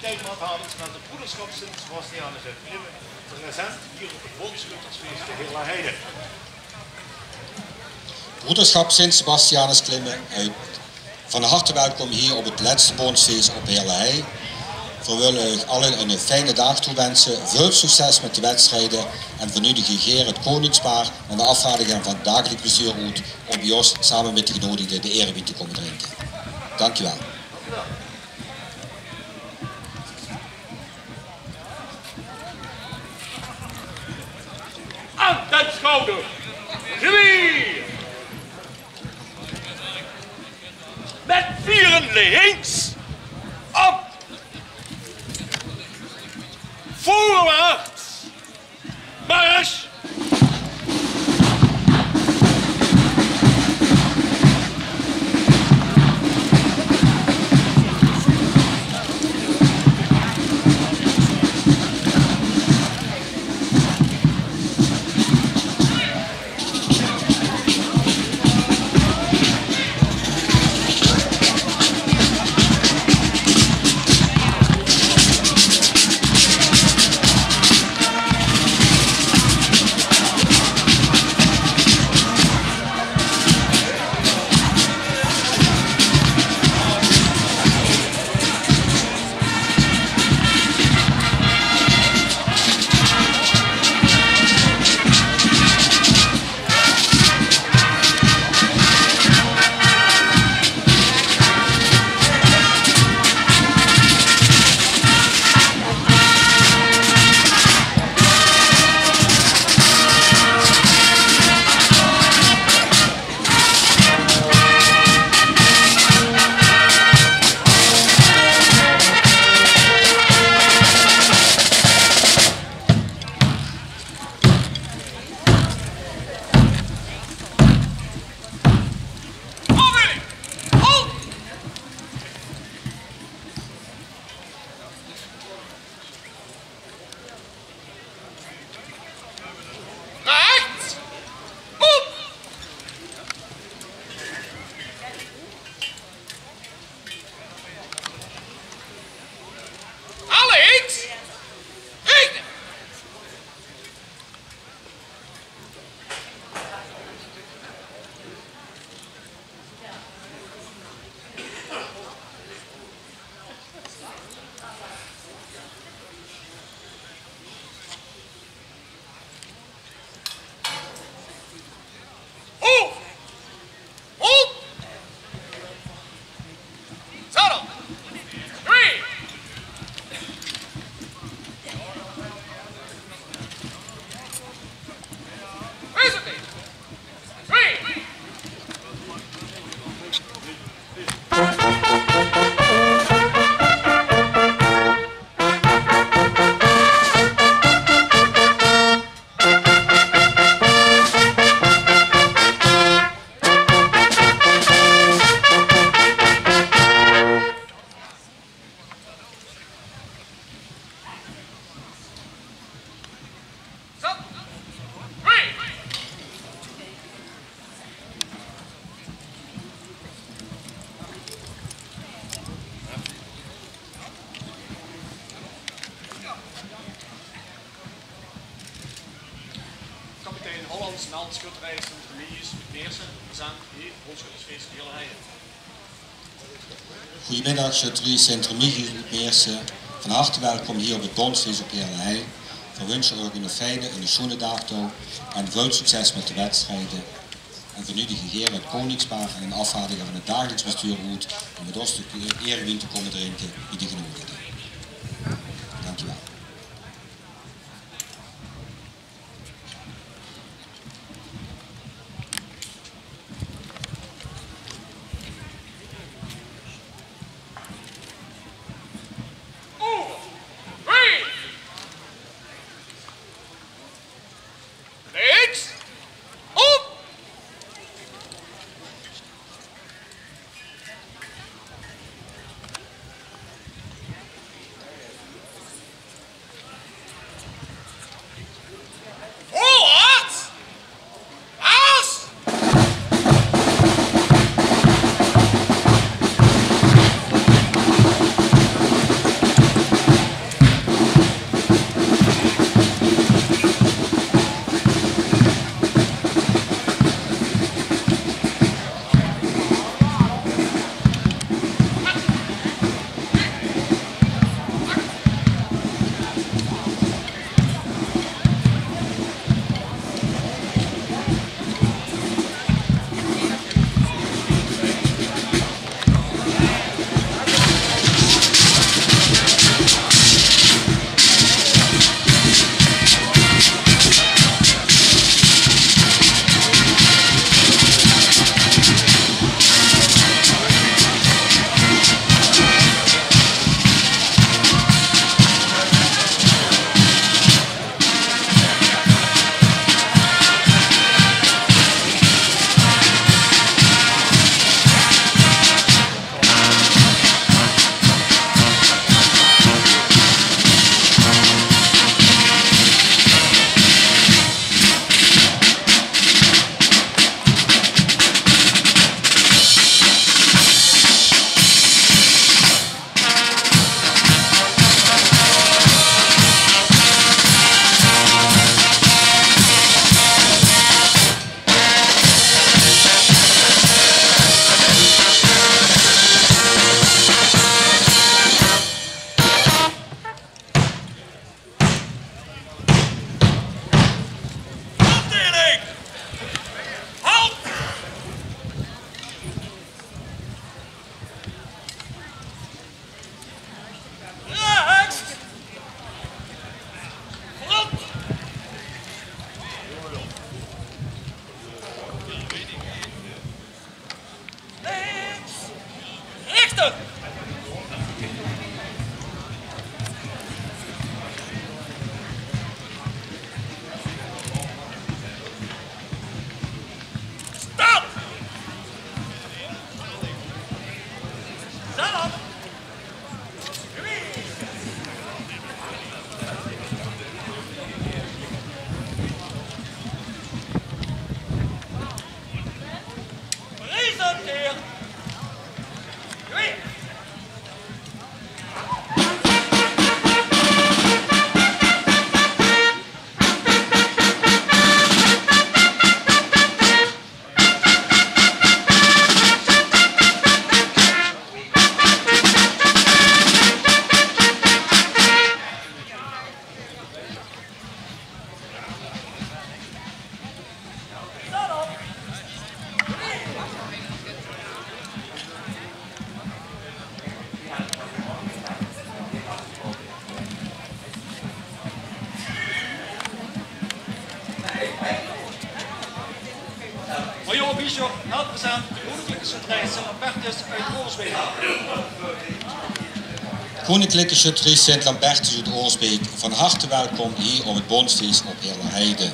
tijdmaat hadden met de broederschap Sint-Sebastianus uit Glimmen, present hier op het Bondschuttersfeest de Heerle Heide. Broederschap Sint-Sebastianus Glimmen uit. Van harte welkom hier op het laatste bondsfeest op Heerle Heide. We willen u allen een fijne dag toewensen, veel succes met de wedstrijden en we nodigen Geer het koningspaar en de afvaardiger van het dagelijks bestuur uit om bij ons samen met de genodigden de eerebied te komen drinken. Dankjewel. Aan ten schouder, geweer! Met vieren links, op! Voorwaarts! Marsch! Schutterij Sint-Remigius, Meersen, present hier, Bondschuttersfeest Heerle Heide. Goedemiddag, Schutterie Sint-Remigius Meersen. Van harte welkom hier op het bondsfeest op Heerle Heide. We wensen u een fijne en een schone dag toe en veel succes met de wedstrijden. En we nodigen Geer het koningspaar en een afvaardiger van het dagelijks bestuur uit om met ons de eerewijn te komen drinken bij de genodigden. Dankjewel. rechter. Stop. Zet op. Presenteer. Major Bischoff, help present de Koninklijke Schutterij Sint-Lambertus uit Oorsbeek. Koninklijke Schutterij Sint-Lambertus uit Oorsbeek, van harte welkom hier op het Bondsfeest op Heerlerheide.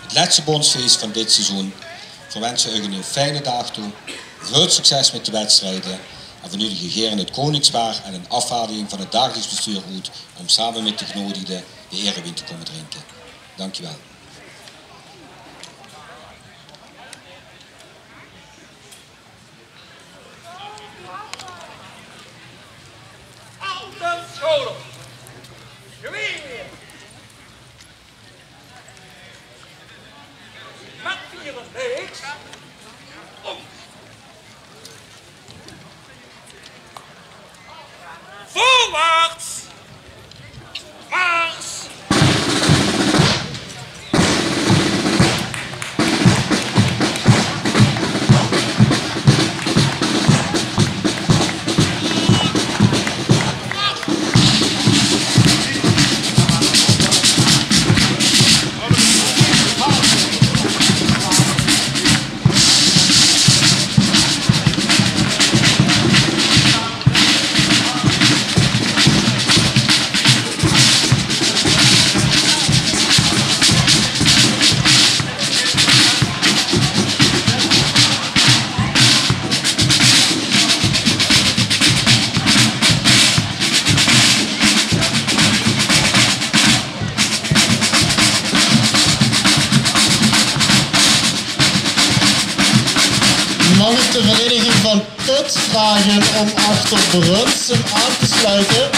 Het laatste Bondsfeest van dit seizoen. We wensen u een fijne dag toe, veel succes met de wedstrijden en we nodigen heren het koningspaar en een afvaardiging van het dagelijks bestuur uit om samen met de genodigden de erewijn te komen drinken. Dankjewel. Scholen. Geweer. Met vieren links. Om. Voorwaarts. Mars. Mag ik de vereniging van Put vragen om achter Brunsum aan te sluiten?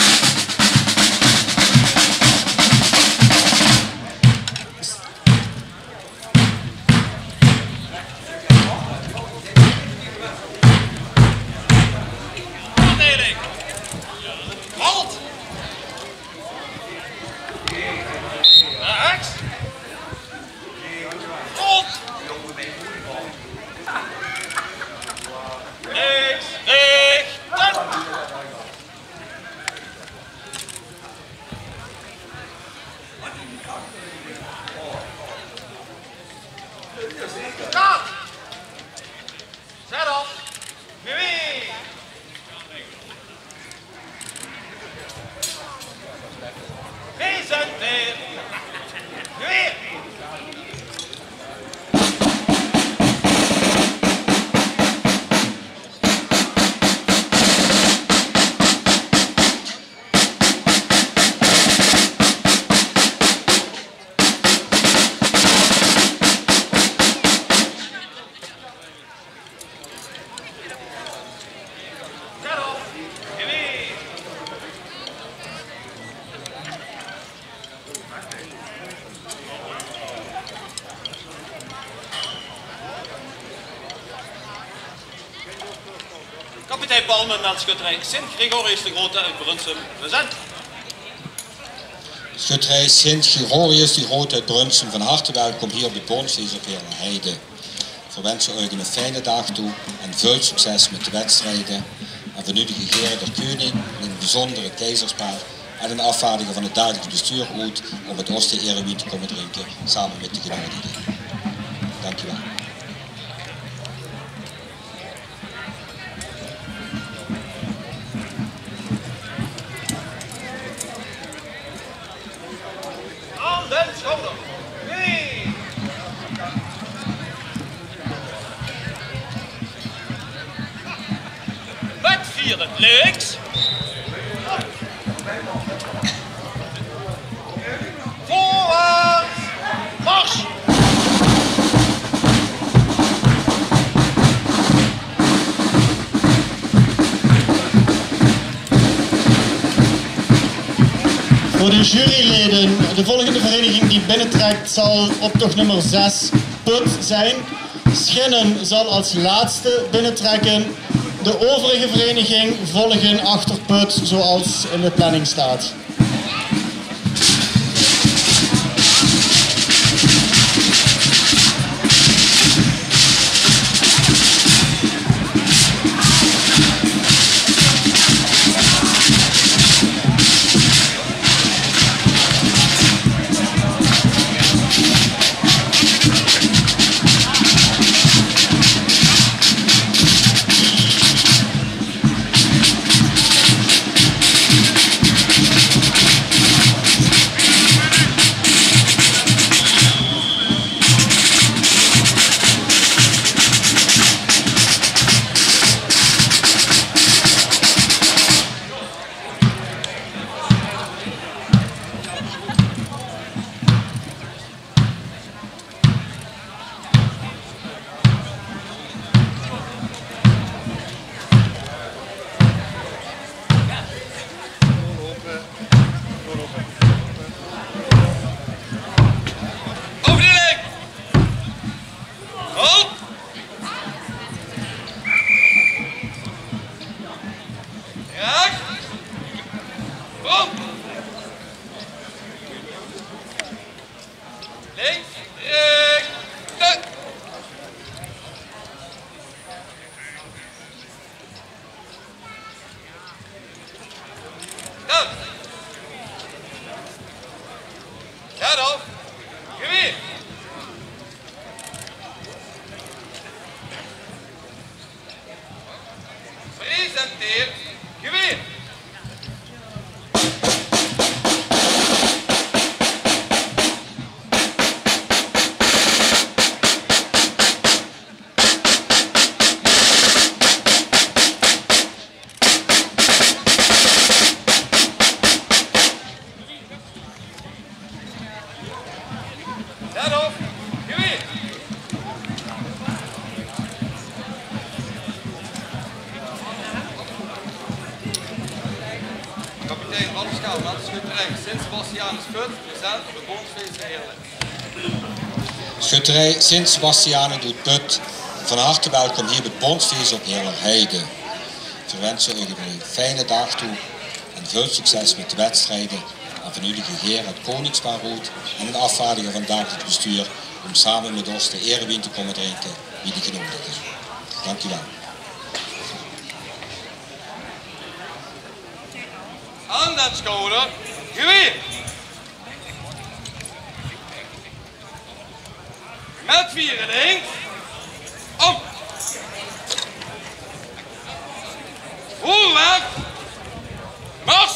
Afdeling. Halt. Rechts. Rond. Links, richten! Start! Zet op! Beweeg! Presenteer! Beweeg! Kapitein Palmen, Schutterij Sint-Gregorius de Grote uit Brunsum, present. Schutterij Sint-Gregorius de Grote uit Brunsum, van harte welkom hier op het Bondsfeest op Heerlerheide. We wensen u een fijne dag toe en veel succes met de wedstrijden. En we nodigen heren de koning, in het bijzonder het keizerspaar en een afvaardiger van het dagelijks bestuur uit om het Oosten erewijn te komen drinken, samen met de genodigden. Dankjewel. vieren. Links. Voorwaarts. Mars. Voor de juryleden, de volgende vereniging die binnentrekt zal optocht nummer 6 Put zijn. Schinnen zal als laatste binnentrekken. De overige vereniging volgen achter Put zoals in de planning staat. Presenteer geweer. Daarop, geweer. Kapitein Wallerschaal, dat is schutterij. Sint-Sebastianus Put, gezet op de Bondsfeest Heerlijk. Schutterij Sint-Sebastianen doet Put. Van harte welkom hier bij het Bondsfeest op Heerlijkheide. Ik verwens u een fijne dag toe en veel succes met de wedstrijden. En van u de geheer het koningspaar roet en het afvaardigen van het dagelijks bestuur om samen met ons de erewien te komen drinken wie die genoemd is. Dank u wel. Aan dat schouder, geweer. Met vieren links. Om. Voorwaarts. Mars.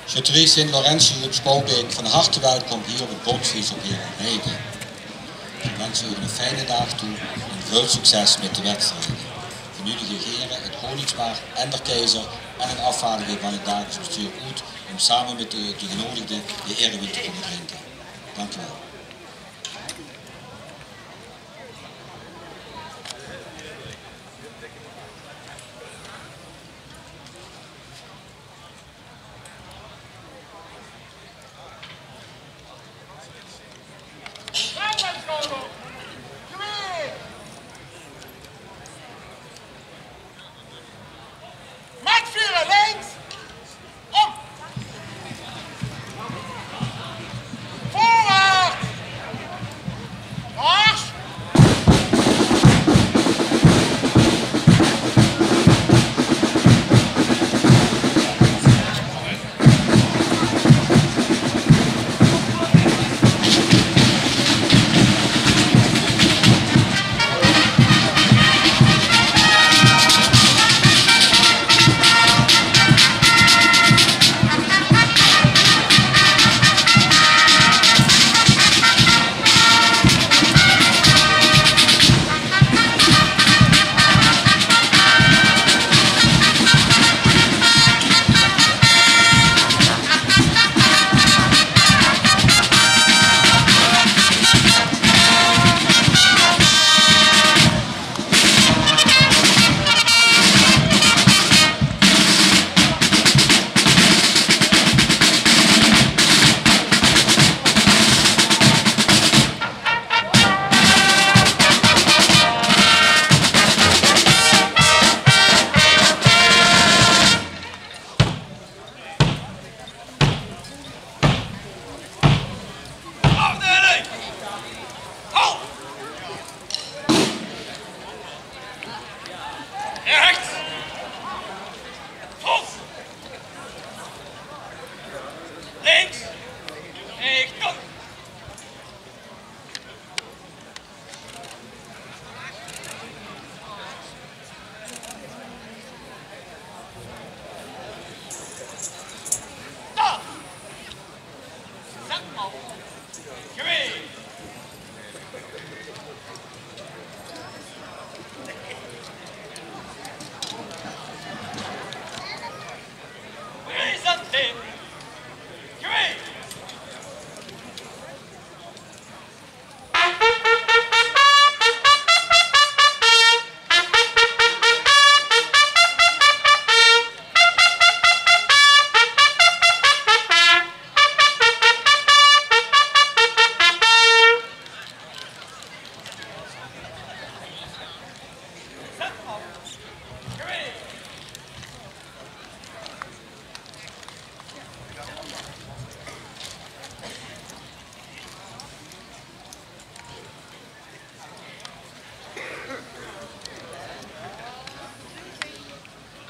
Schutterij Sint-Laurentius uit Spouwbeek, van harte welkom hier op het Bondsfeest op Heerlijkheid. Ik wens u een fijne dag toe en veel succes met de wedstrijden. Van u de heren, het koningspaar en de keizer en een afvaardiging van het dagelijks bestuur uit om samen met de genodigden de erewind te komen drinken. Dank u wel.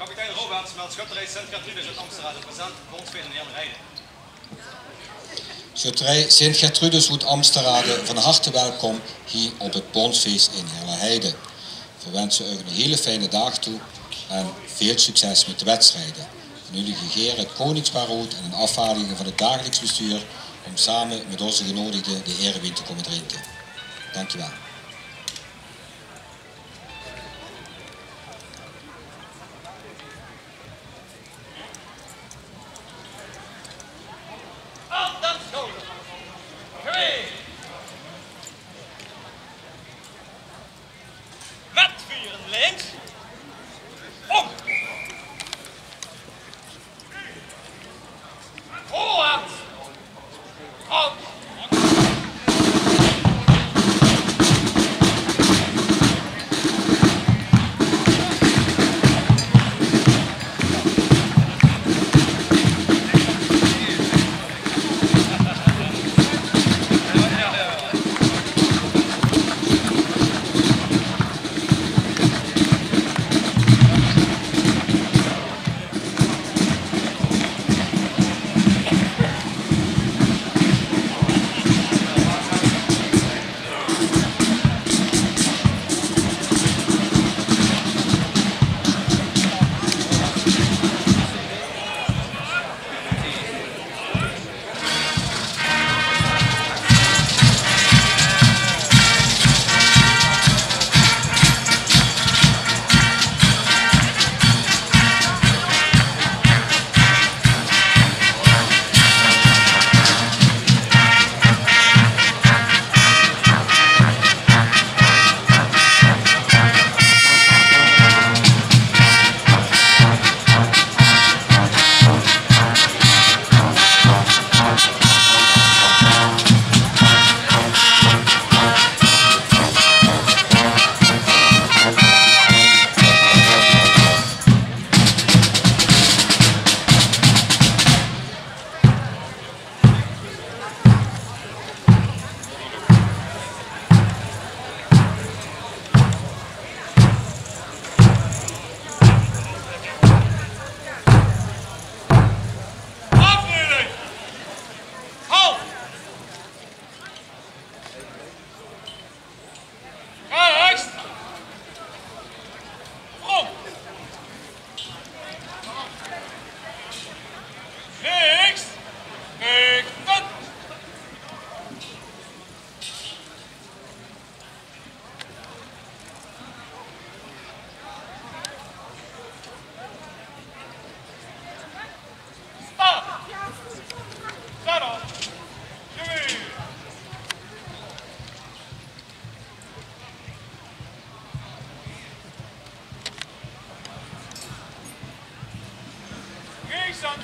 Kapitein Robaerts meldt schutterij Sint-Gertrudis uit Amsterdam, present Bondsfeest in Heerlijkheid. Schutterij Sint-Gertrudis uit Amsterdam, van harte welkom hier op het Bondsfeest in Heerlijkheid. We wensen u een hele fijne dag toe en veel succes met de wedstrijden. Van jullie gegeren het koningspaar uit en een afvaardiging van het dagelijks bestuur om samen met onze genodigden de erewind te komen drinken. Dankjewel.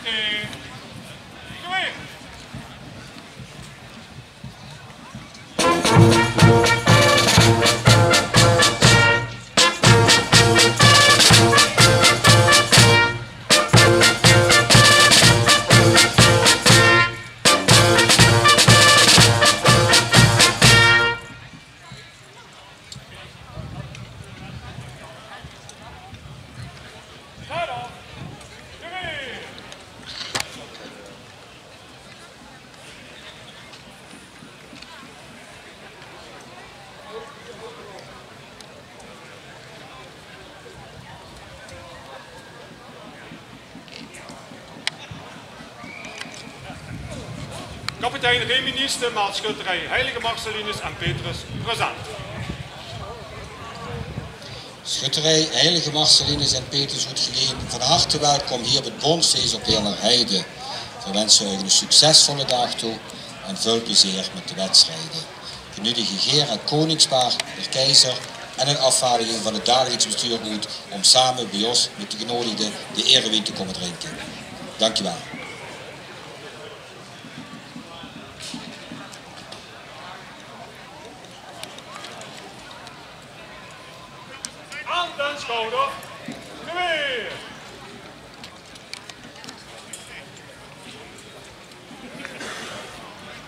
2, geweer. Kapitein Reminis, de maatschutterij Heilige Marcelinus en Petrus, present. Schutterij Heilige Marcelinus en Petrus Oetgeleen, van harte welkom hier op het Bondsfeest op Heerlerheide. We wensen u een succesvolle dag toe en veel plezier met de wedstrijden. Genuttige Heer en Koningspaar, de keizer en een afvaardiging van het dagelijks bestuurgoed om samen bij ons met de genodigden de erewijn te komen drinken. Dankjewel. Aan den schouder, geweer.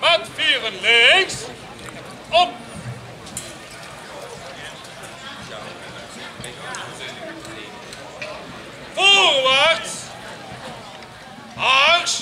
Met vieren links, op. Voorwaarts, marsch.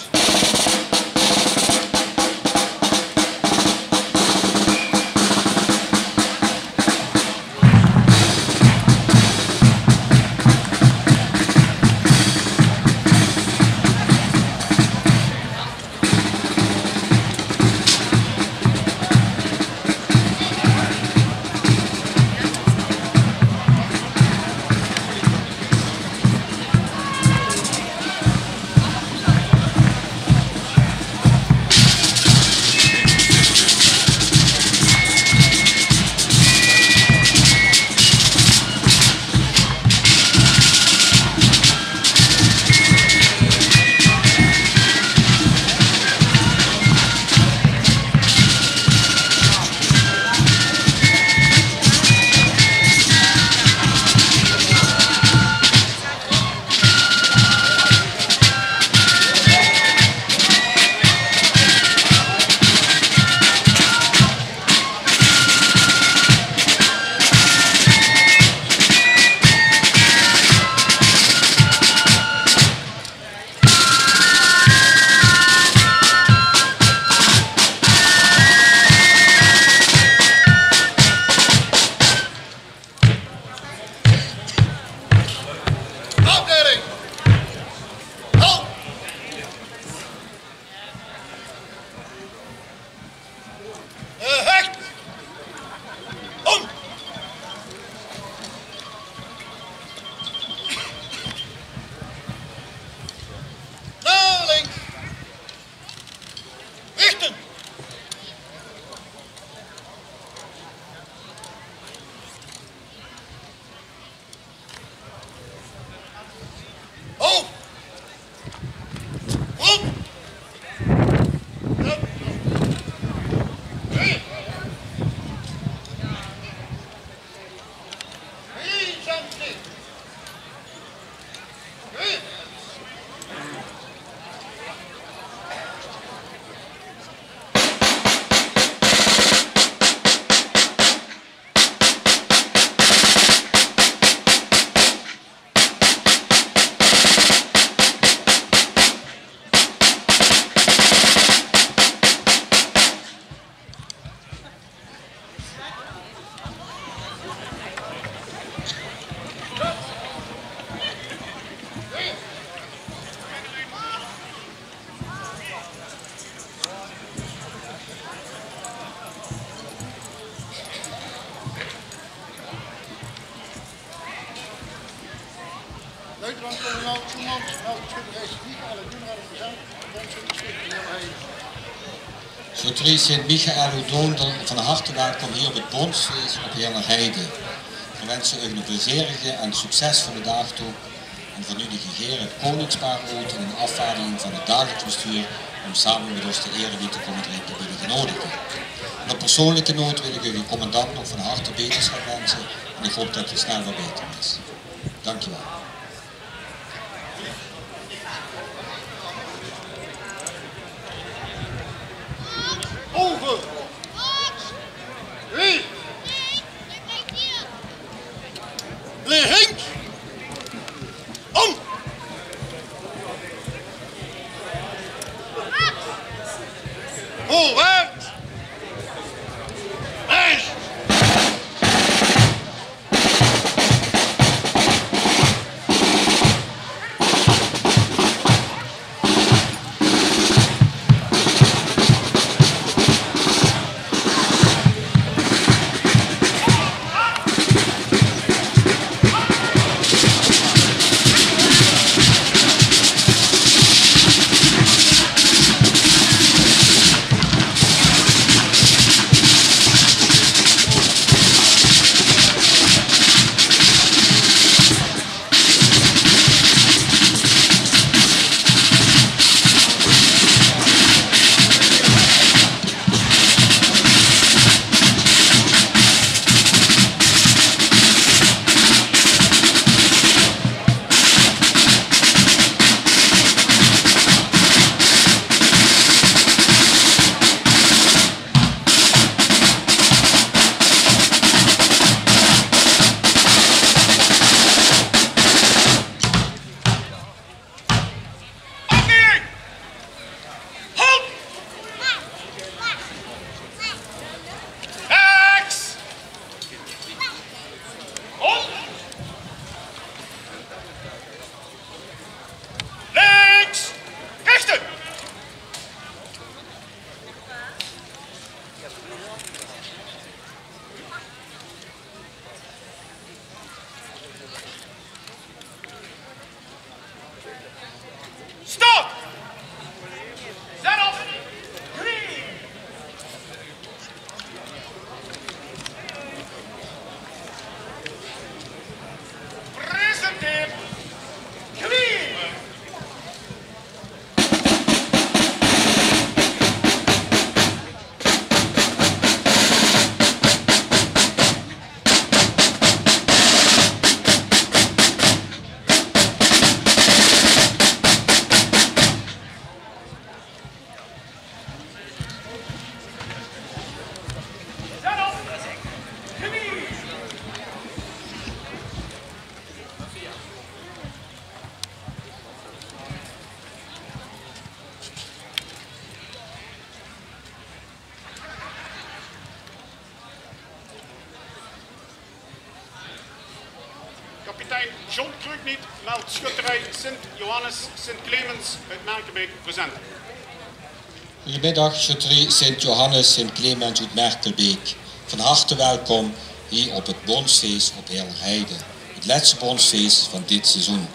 Luitenant-kolonel Koemans, schutterij Sint-Michael en Doenrad Gezant, wensen de stichting Heerlerheide. Schutterij Sint-Michael Oudondel, van harte welkom hier op het Bondsfeest op Heerlerheide. We wensen u een plezierige en succesvolle dag toe en van u de regeren het koningspaar oud in een afvaardiging van het dagelijks bestuur om samen met ons de erewiet te komen drinken bij de genodigden. En op persoonlijke noot wil ik uw commandant nog van harte beterschap wensen en ik hoop dat het snel verbeterd is. Dank je wel. Over. 3. Links. Om. Voorwaarts. Rechts. Stop! Zet op! 3! Presenteer! 3! Kapitein John Krugniet meldt schutterij Sint-Johannes Sint-Clemens uit Merkenbeek present. Goedemiddag, schutterij Sint-Johannes Sint-Clemens uit Merkelbeek. Van harte welkom hier op het Bondsfeest op Heerlijkheide. Het laatste Bondsfeest van dit seizoen.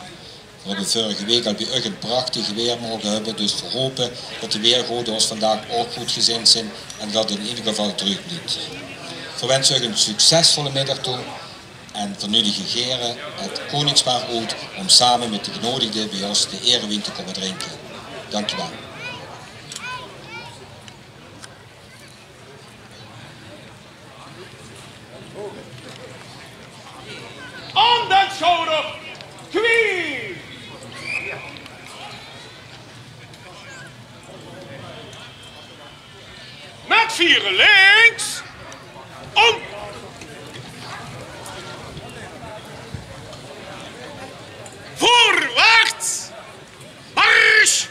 We hebben vorige week al bij u een prachtig weer mogen hebben, dus we hopen dat de weergoden ons vandaag ook goed gezind zijn en dat het in ieder geval terugblijft. We wensen u een succesvolle middag toe en van u de regeren het koningspaar uit om samen met de genodigden bij ons de erewijn te komen drinken. Dank u wel. Aan den schouder! Kwie! Met vieren links! Om! Voorwaarts! Marsch!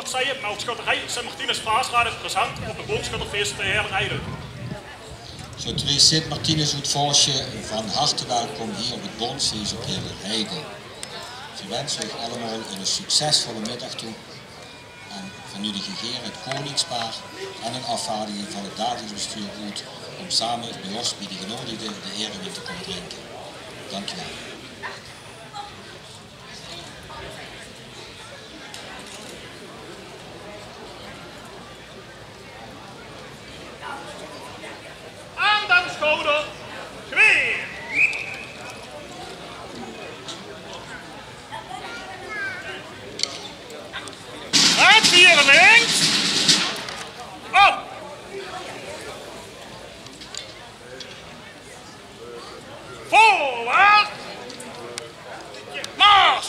partijen meldt schutterij Sint-Martinus Paasrade present op het Boomschutterfeest te Heerlen-Heide. Schutterij Sint-Martinus Uitvorsje, van harte welkom hier op het Bondsfeest op Heerlen-Heide. Ik wens u allemaal een succesvolle middag toe. En van u de gegeer het koningspaar en een afvaardiging van het dagelijks bestuur goed om samen bij ons bij de genodigden de erewijn te komen drinken. Dank u wel. Aan de schouder, 2. Het 4 links. Op. Voorwaarts. Mars.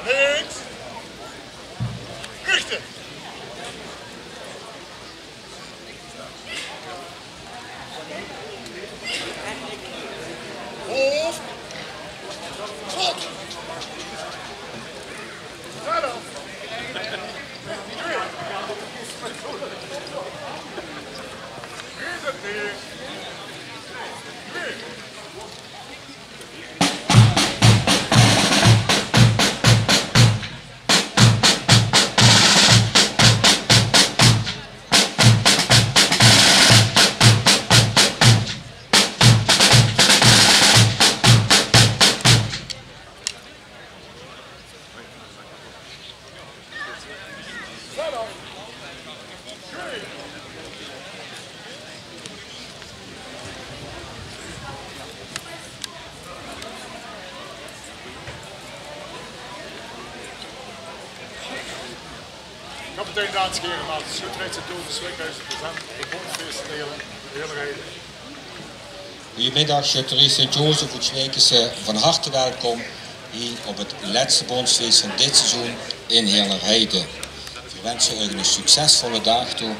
Links. Richten. Hoofd. Schot. Verder. Is het niet? Kapitein Daan Scherenmaat, Schutterij Sint-Jozef Zwikhuis, present op het Bondsfeest in Heerlen-Heide. Goedemiddag, Schutterij Sint-Jozef uit Zwekense, van harte welkom hier op het laatste Bondsfeest van dit seizoen in Heerlen-Heide. We wensen u een succesvolle dag toe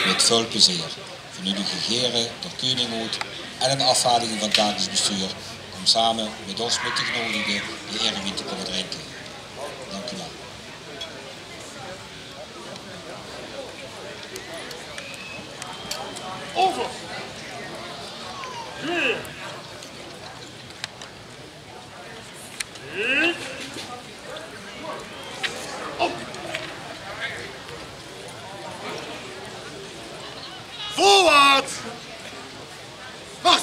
met veel plezier. Van u de gegeren, de Koninghoed en een afvaardiging van het dagelijks bestuur om samen met ons met de genodigden de erewijn te komen drinken. Dank u wel. Over. 2. 1. Op. Voorwaarts. Mars.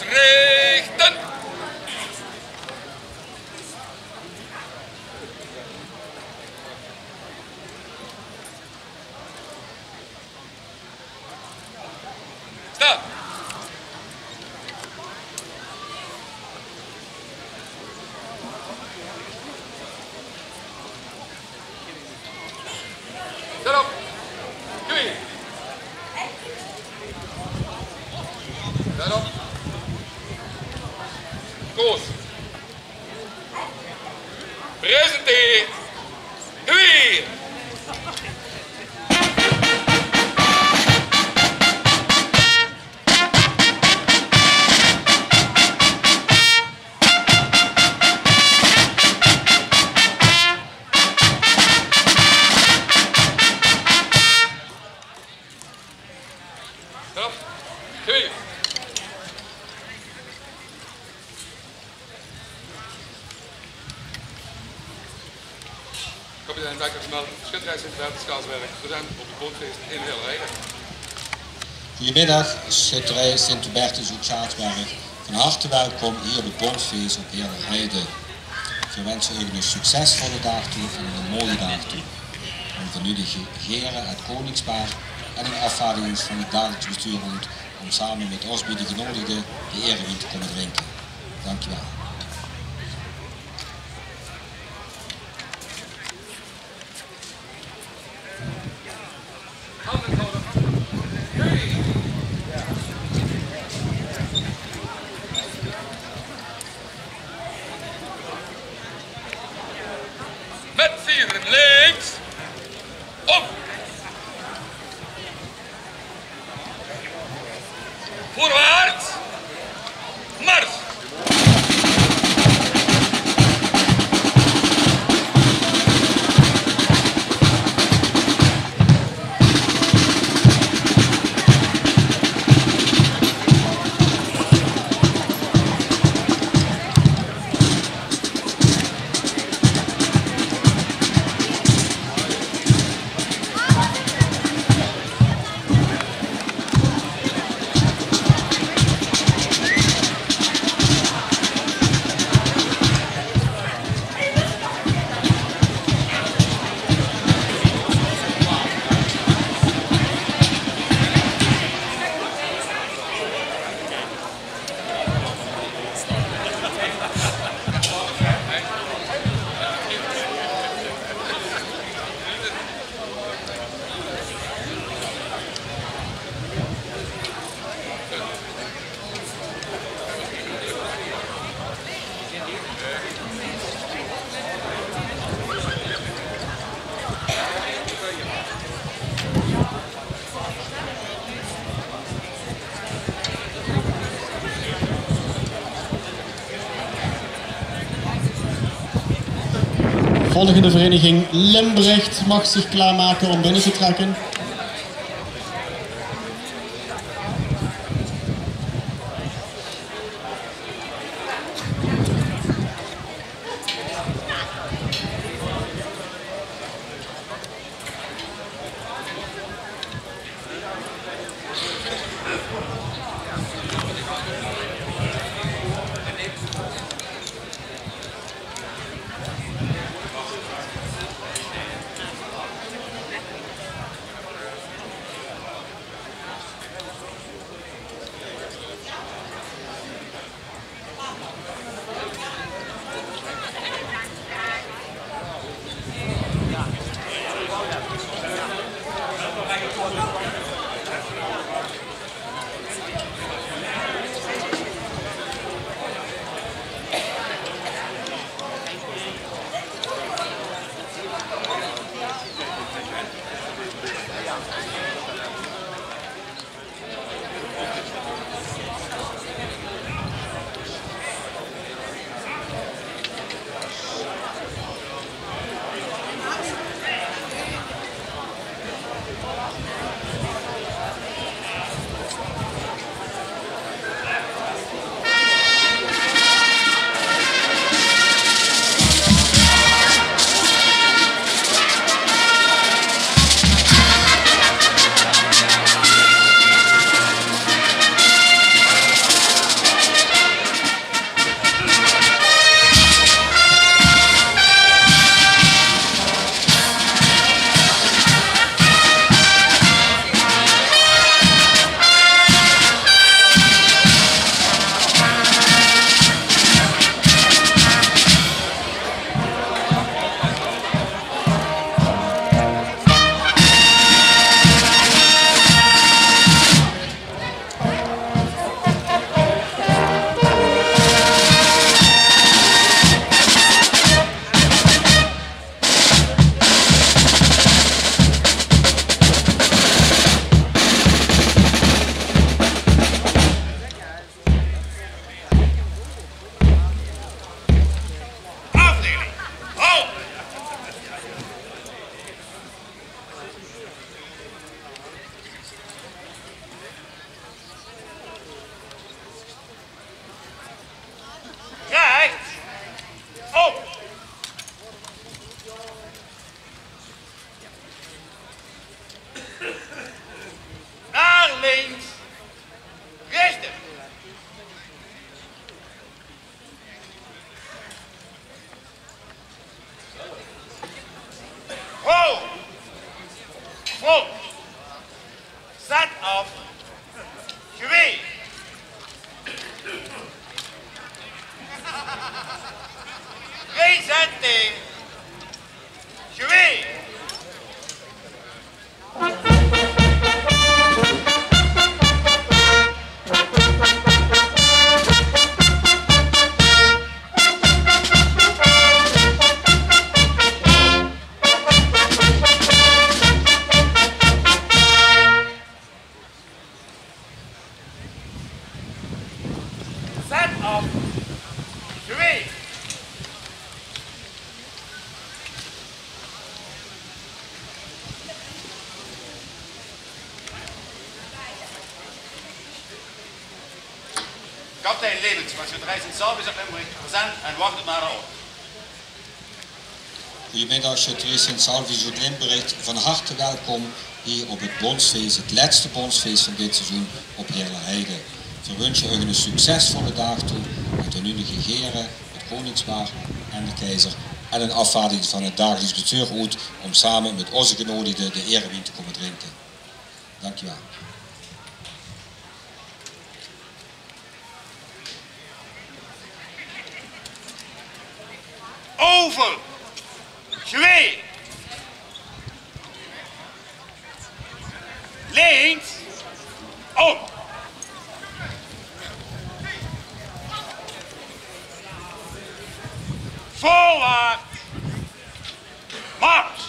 richten. Staan. Zet op. Knie. Zet op. Koos. Presenteer. Knie. Stop. Knie. Kapitein Dekker gemeld, schutterij Sint-Bert, Schaalswerk, present op het bondfeest in Heerlijden. Goedemiddag, schutterij Sint-Hubertus op Schaatsberg. Van harte welkom hier op het bondfeest op Heerlijde. We wensen u een succesvolle dag toe en een mooie dag toe. En van u de heren, het koningspaar en een afvaardiging van het dagelijks bestuur rond om samen met ons bij de genodigden de erewijn te komen drinken. Dankjewel. Met vieren links. Om. Voorwaarts. Mars. Volgende vereniging Limbrecht mag zich klaarmaken om binnen te trekken. Naar links. Richten. Ho. Vol. Zet af. Geweer. Presente. Geweer. Zet af. Geweer. Kapitein Levens, van Schutterij Sint-Salvius op Limburg, present en wacht op naar de orde. Goedemiddag, Schutterij Sint-Salvius uit Limburg. Van harte welkom hier op het bondsfeest, het laatste bondsfeest van dit seizoen op Heerleheide. We wensen u een succesvolle dag toe met de nunige heren, het koningspaar en de keizer en een afvaardiging van het dagelijks bestuur uit om samen met onze genodigden de erewijn te komen drinken. Dankjewel. Over. Geweer. Links. Op. Voorwaarts. Mars.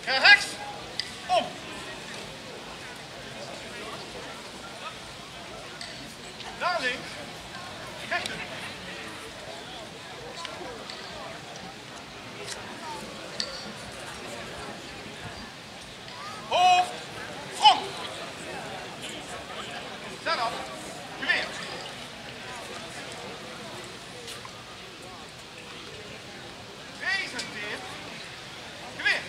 Rechts. Om. Naar links. Rechter. Hoofd. Front. Zet af. Geweer. Presenteer. Geweer.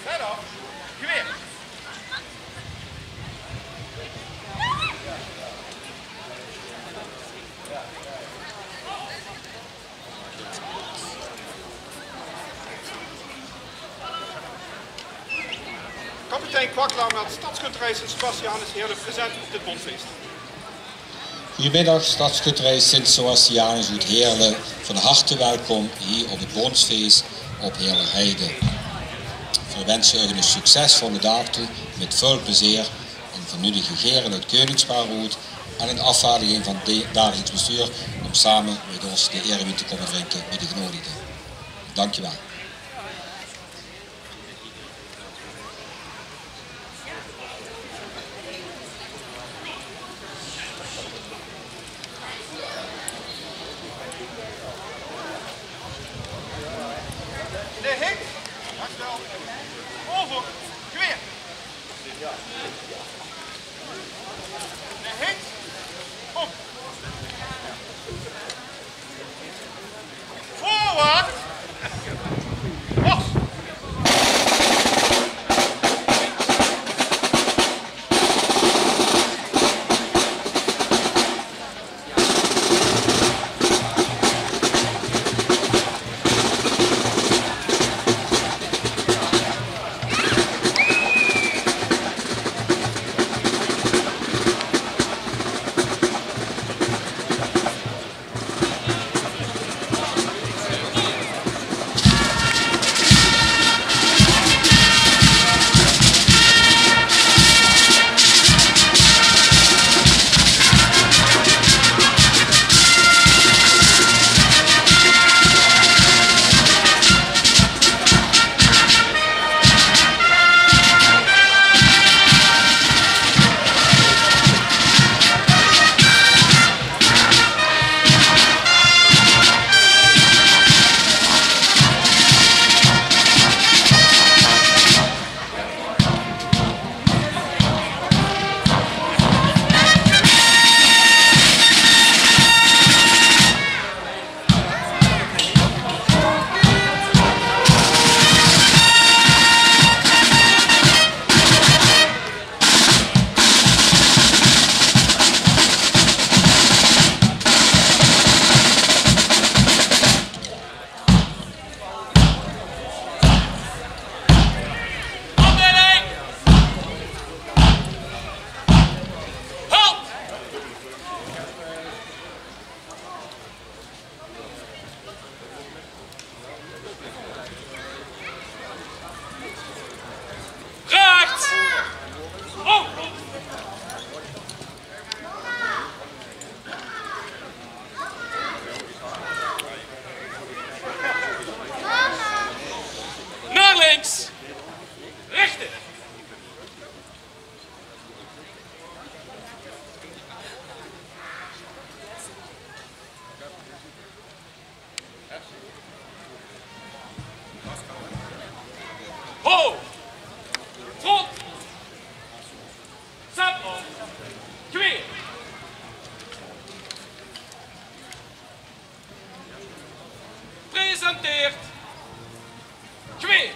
Zet af. Geweer. Kapitein Kwaklaar met Stadsschutterij Sint-Sebastianus Heerlen present op dit bondfeest. Goedemiddag, Stadsschutterij Sint-Sebastianus uit Heerlen. Van harte welkom hier op het bondsfeest op Heerleheide. We wensen u een succesvolle dag toe met veel plezier en van nu de gegeren het koningspaar uit en een afvaardiging van het dagelijks bestuur om samen met ons de erewijn te komen drinken met de genodigden. Dankjewel. Links. Over. Geweer. Links. Op. Voorwaarts. Los. Ho! Front! Zap! Geweer! Presenteert! Geweer!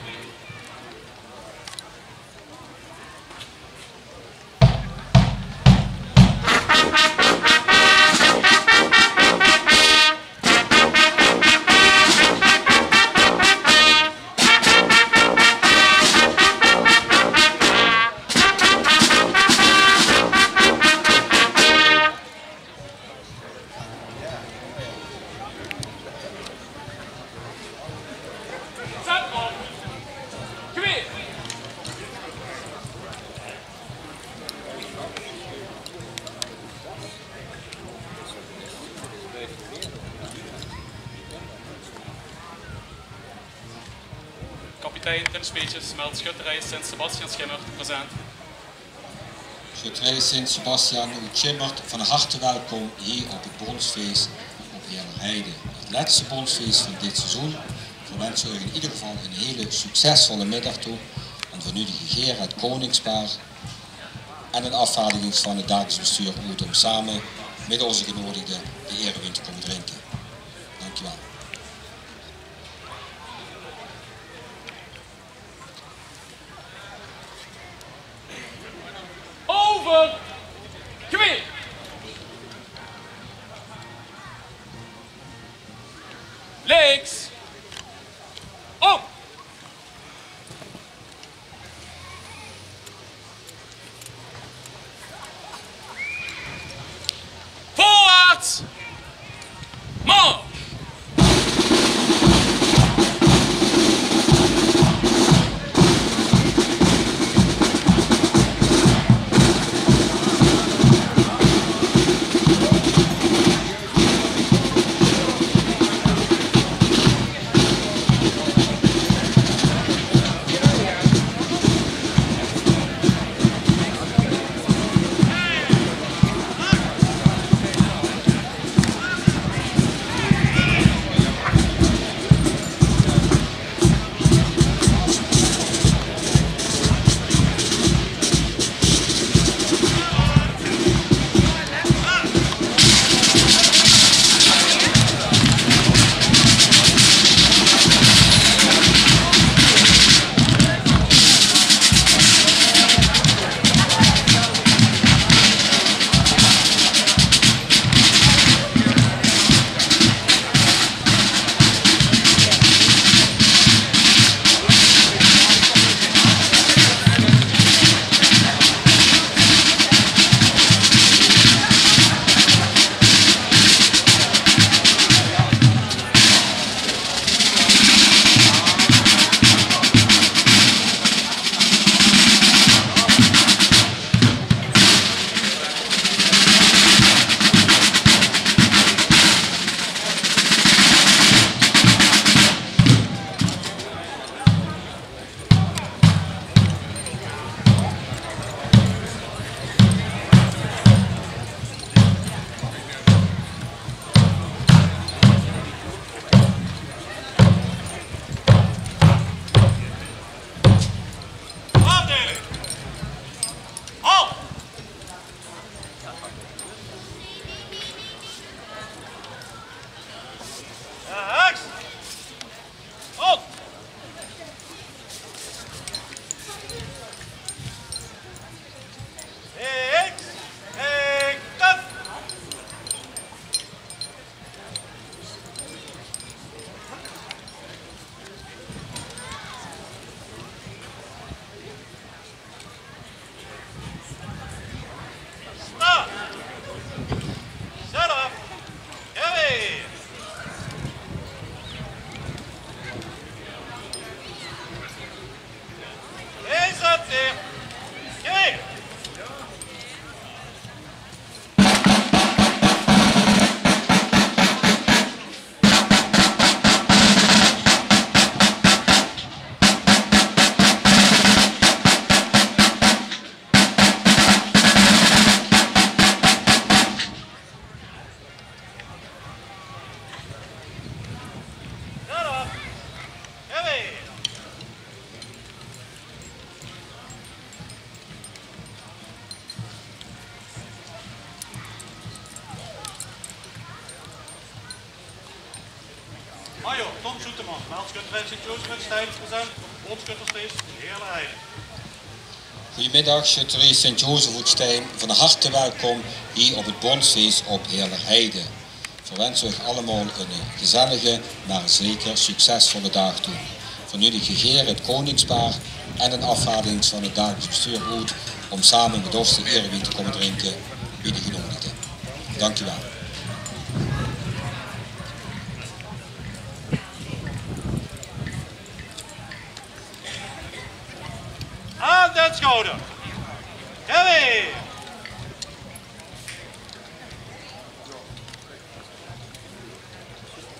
Kapitein Tim Speetjes meldt schutterij Sint-Sebastian Schimmert present. Schutterij Sint-Sebastian Schimmert, van harte welkom hier op het Bonsfeest op Heerlerheide. Het laatste Bonsfeest van dit seizoen. We wensen u in ieder geval een hele succesvolle middag toe. En voor nu de Heer, het koningspaar en een afvaardiging van het dagelijks bestuur om samen met onze genodigden de erewijn te komen drinken. Dankjewel. Over! Geweer! Links! Op! Voorwaarts! weer. Kijk! Major Tom Zoeteman, meldschutterij Sint-Jozef met Stijn, present, bondschuttersfeest Heerle Heide. Goedemiddag, schutterij Sint-Jozef Hoekstein. Van harte welkom hier op het bondsfeest op Heerle Heide. Ik verwens u allemaal een gezellige, maar zeker succesvolle dag toe. Van jullie gegeer het koningspaar en een afvaardiging van het dagelijks bestuur goed om samen met ons de eerebied te komen drinken wie de genodigden. Dank u wel. Aan den schouder. Kijk!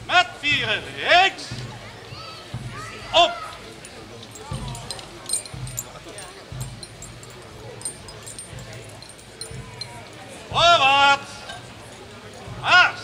Met vieren rechts. Op. Voorwaarts. Mars.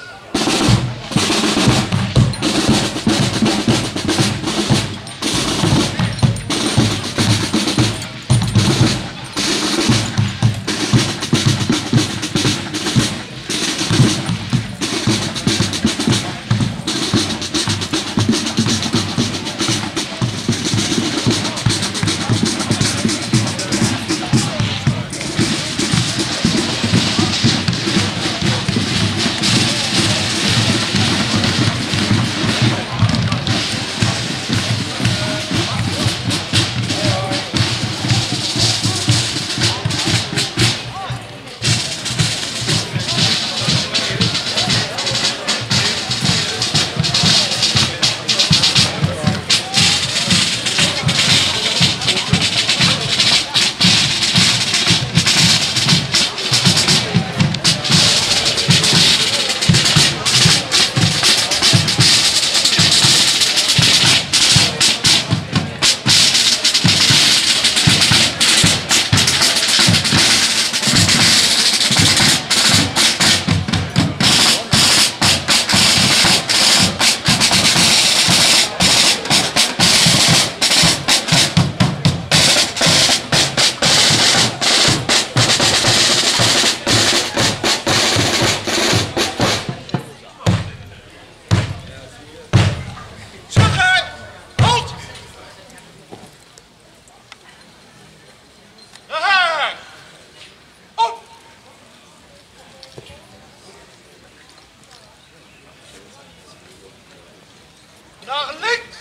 Naar links.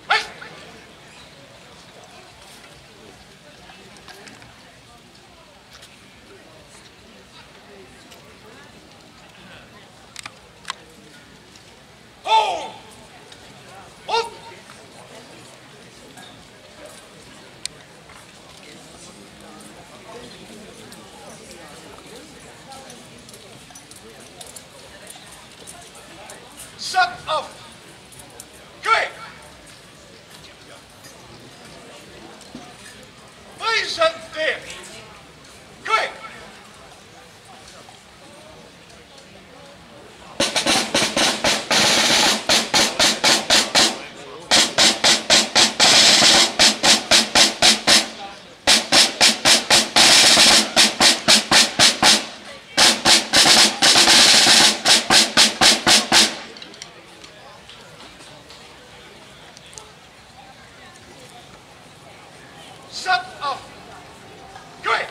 Rechts. Oh! Op! Zet af! Kijk! Presenteer! Kijk! Zet af! Kijk!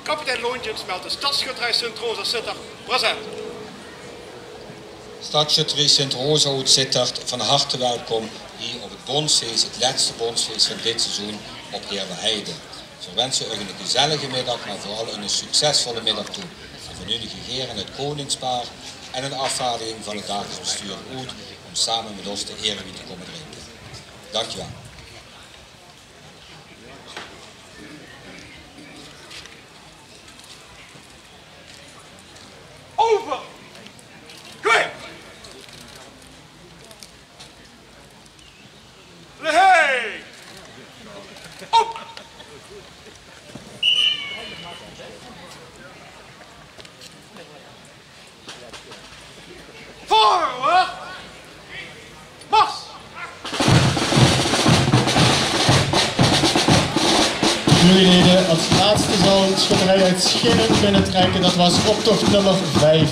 Kapitein Loontje smelt de Stadsschutterij Sint-Rosa Sittard present. Stadsschutterij Sint-Rosa uit Sittard, van harte welkom hier op het bondsfeest, het laatste bondsfeest van dit seizoen op Heerleheide. We wensen u een gezellige middag, maar vooral een succesvolle middag toe. En van jullie gegeren het koningspaar en een afvaardiging van het dagelijks bestuur uit om samen met ons de eerbied te komen drinken. Dankjewel. Over! Kwijt! Hey! Op! Forward! Mars! Juryleden, als laatste zal schutterij uit Schinnen binnentrekken. Dat was optocht nummer 5.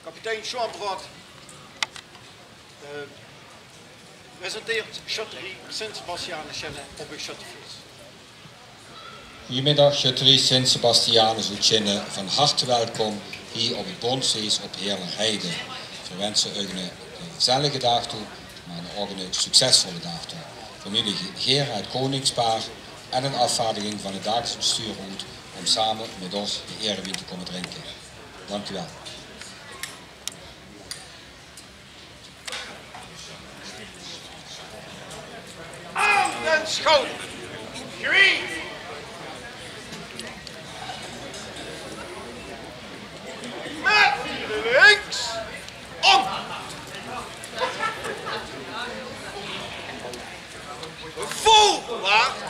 Kapitein Schwambrot presenteert schutterij Sint-Sebastianus op uw schutterfeest. Goedemiddag, schutterij Sint-Sebastianus uit Schinnen, van harte welkom hier op het bondsfeest op Heerleheide. We wensen u een gezellige dag toe, maar ook een succesvolle dag toe. Familie Geer uit Koningspaar en een afvaardiging van het dagelijks bestuur uit om samen met ons de eerbied te komen drinken. Dank u wel. Aan den schouder! Green! Met links! Om! Voorwaarts!